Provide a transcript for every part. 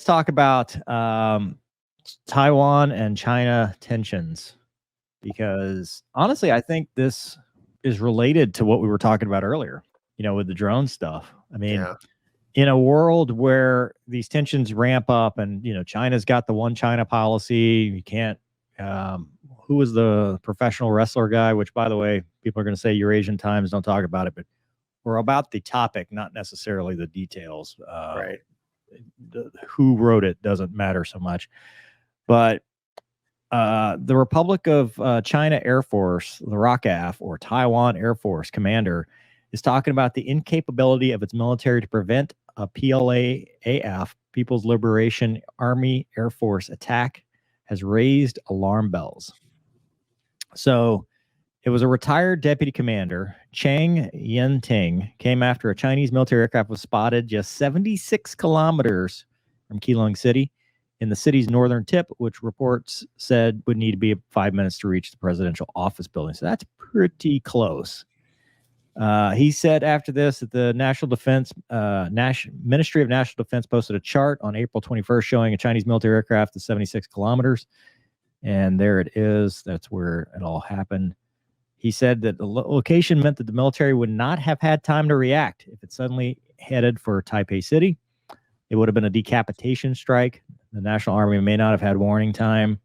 talk about Taiwan and China tensions, because honestly, I think this is related to what we were talking about earlier, with the drone stuff. I mean, Yeah. in a world where these tensions ramp up and, China's got the one China policy, you can't, who was the professional wrestler guy, which, by the way, people are going to say Eurasian Times don't talk about it, but we're about the topic, not necessarily the details. Right. Who wrote it doesn't matter so much. But the Republic of China Air Force, the ROCAF, or Taiwan Air Force commander, is talking about the incapability of its military to prevent a PLAAF, People's Liberation Army Air Force attack, has raised alarm bells. So it was a retired deputy commander, Chang Yen-ting, came after a Chinese military aircraft was spotted just 76 kilometers from Keelung City in the city's northern tip, which reports said would need to be 5 minutes to reach the presidential office building. So that's pretty close. He said after this that the National Defense, Ministry of National Defense posted a chart on April 21st showing a Chinese military aircraft at 76 kilometers. And there it is. That's where it all happened. He said that the location meant that the military would not have had time to react if it suddenly headed for Taipei City. It would have been a decapitation strike. The National Army may not have had warning time.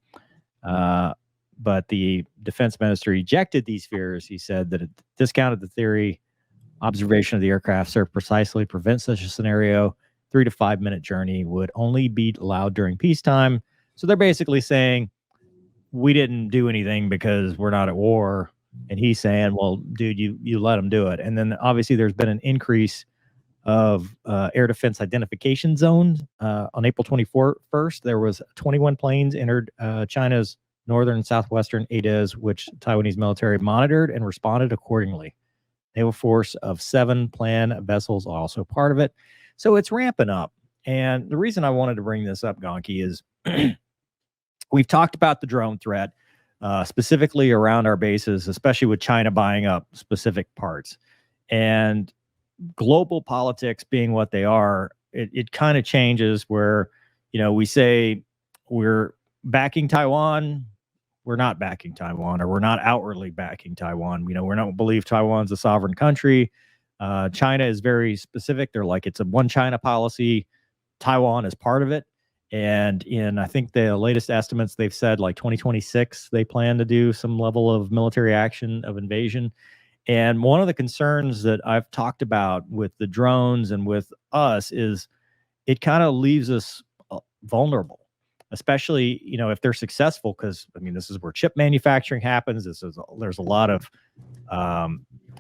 But the defense minister rejected these fears. He said that it discounted the theory. Observation of the aircraft served precisely to prevent such a scenario. 3 to 5 minute journey would only be allowed during peacetime. So they're basically saying, we didn't do anything because we're not at war. And he's saying, well, dude, you let them do it. And then obviously there's been an increase of air defense identification zones. On April 21st, there was 21 planes entered China's northern and southwestern ADIZ, which Taiwanese military monitored and responded accordingly. Naval force of 7 planned vessels also part of it. So it's ramping up. And the reason I wanted to bring this up, Gonki, is we've talked about the drone threat, specifically around our bases, especially with China buying up specific parts. And global politics being what they are, it kind of changes where, we say we're backing Taiwan, we're not backing Taiwan, or we're not outwardly backing Taiwan. We don't believe Taiwan's a sovereign country. China is very specific. They're like, it's a one China policy. Taiwan is part of it. And in, I think, the latest estimates, they've said like 2026, they plan to do some level of military action of invasion. And one of the concerns that I've talked about with the drones and with us is it kind of leaves us vulnerable, especially, if they're successful, because, this is where chip manufacturing happens. There's a lot of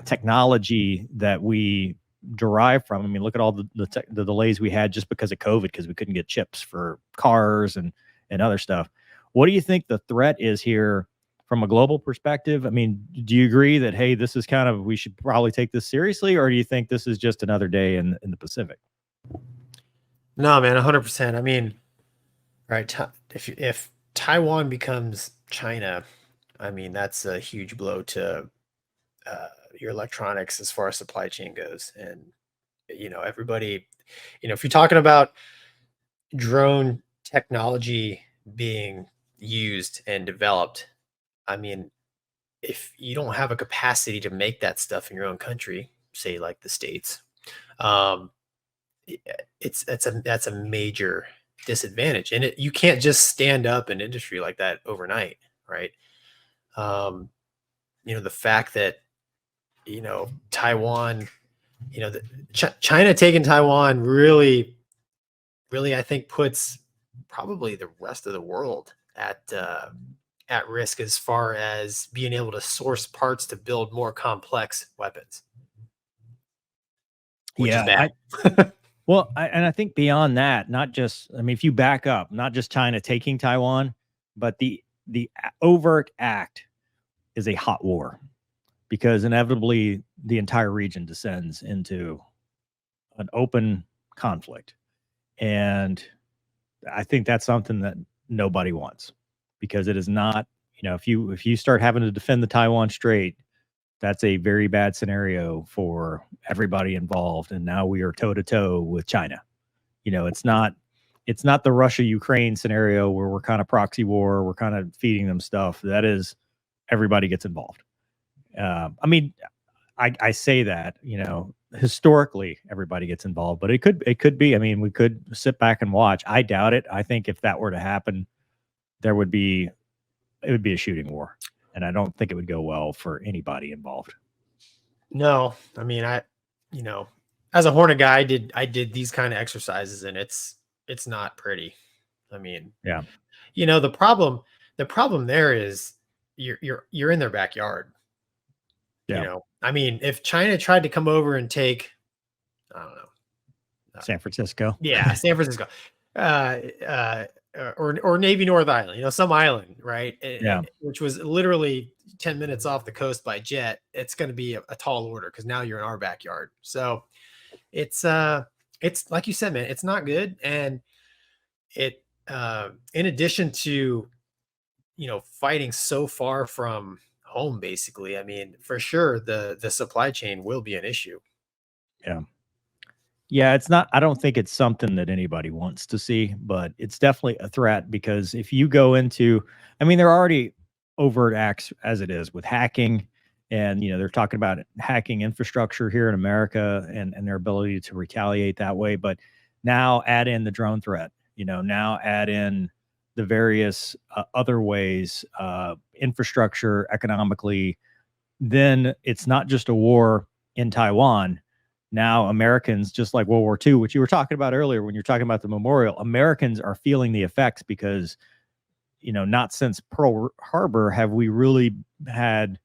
technology that we derive from. Look at all the delays we had just because of COVID, because we couldn't get chips for cars and other stuff. What do you think the threat is here from a global perspective? Do you agree that, hey, this is kind of, we should probably take this seriously, or do you think this is just another day in the Pacific? No, man, 100%. Right. If Taiwan becomes China, that's a huge blow to your electronics as far as supply chain goes. And, everybody, if you're talking about drone technology being used and developed, if you don't have a capacity to make that stuff in your own country, say like the States, that's a major disadvantage. And you can't just stand up an industry like that overnight, right? The fact that, Taiwan, China taking Taiwan really, I think, puts probably the rest of the world at risk as far as being able to source parts to build more complex weapons, which is bad. I think beyond that, not just, if you back up, not just China taking Taiwan, but the overt act is a hot war, because inevitably the entire region descends into an open conflict. And I think that's something that nobody wants, because it is not, if you start having to defend the Taiwan Strait, that's a very bad scenario for everybody involved. And now we are toe to toe with China. It's not it's not the Russia-Ukraine scenario where we're kind of proxy war, we're kind of feeding them stuff. That is, everybody gets involved. I mean, I say that, historically everybody gets involved, but it could be. I mean, we could sit back and watch. I doubt it. I think if that were to happen, it would be a shooting war, and I don't think it would go well for anybody involved. No, I mean, as a Hornet guy, I did these kind of exercises, and it's not pretty. I mean, yeah, the problem there is you're in their backyard. yeah. I mean, if China tried to come over and take, I don't know, San Francisco, yeah, San Francisco, or Navy North Island, some island, right? Yeah. Which was literally 10 minutes off the coast by jet. It's going to be a tall order because now you're in our backyard. So it's like you said, man, it's not good. And it, in addition to, fighting so far from home, basically, I mean, for sure, the supply chain will be an issue. Yeah. Yeah, it's not, I don't think it's something that anybody wants to see, but it's definitely a threat because if you go into, I mean, there are already overt acts as it is with hacking, and they're talking about hacking infrastructure here in America and their ability to retaliate that way. But now add in the drone threat, now add in the various other ways, infrastructure, economically, then it's not just a war in Taiwan. Now Americans, just like World War II, which you were talking about earlier when you're talking about the memorial, Americans are feeling the effects because, not since Pearl Harbor have we really had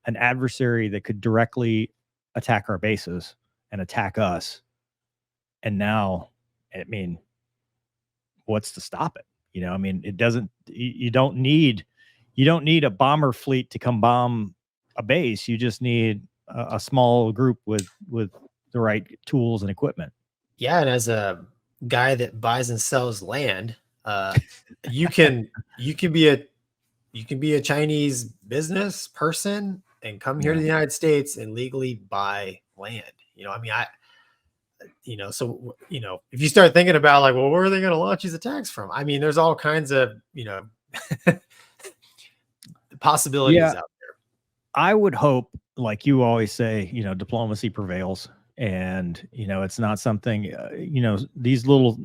an adversary that could directly attack our bases and attack us. And now, I mean, what's to stop it? I mean, it doesn't, you don't need a bomber fleet to come bomb a base. You just need a small group with the right tools and equipment. Yeah, and as a guy that buys and sells land, you can be a Chinese business person and come here to the United States and legally buy land. I mean, so if you start thinking about like, well, where are they going to launch these attacks from? I mean, there's all kinds of possibilities out there. I would hope, like you always say, diplomacy prevails. And, it's not something, these little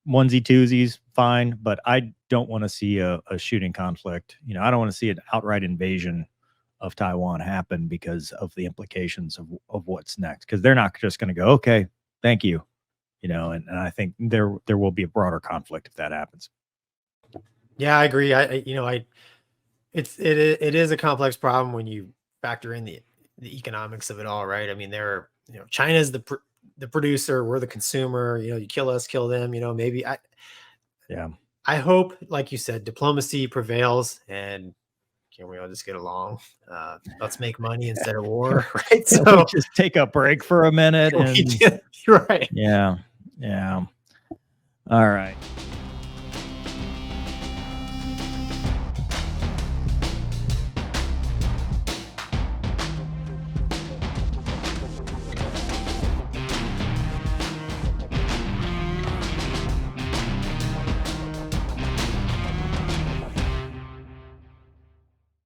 onesie twosies, fine, but I don't want to see a shooting conflict. I don't want to see an outright invasion of Taiwan happen because of the implications of what's next. Because they're not just going to go, okay, thank you. And I think there will be a broader conflict if that happens. Yeah, I agree. It is a complex problem when you factor in the economics of it all, right? I mean, China's the producer, we're the consumer. You kill us, kill them. Maybe I hope, like you said, diplomacy prevails, and can we all just get along? Let's make money instead of war, right? So just take a break for a minute. And you're right. Yeah. All right.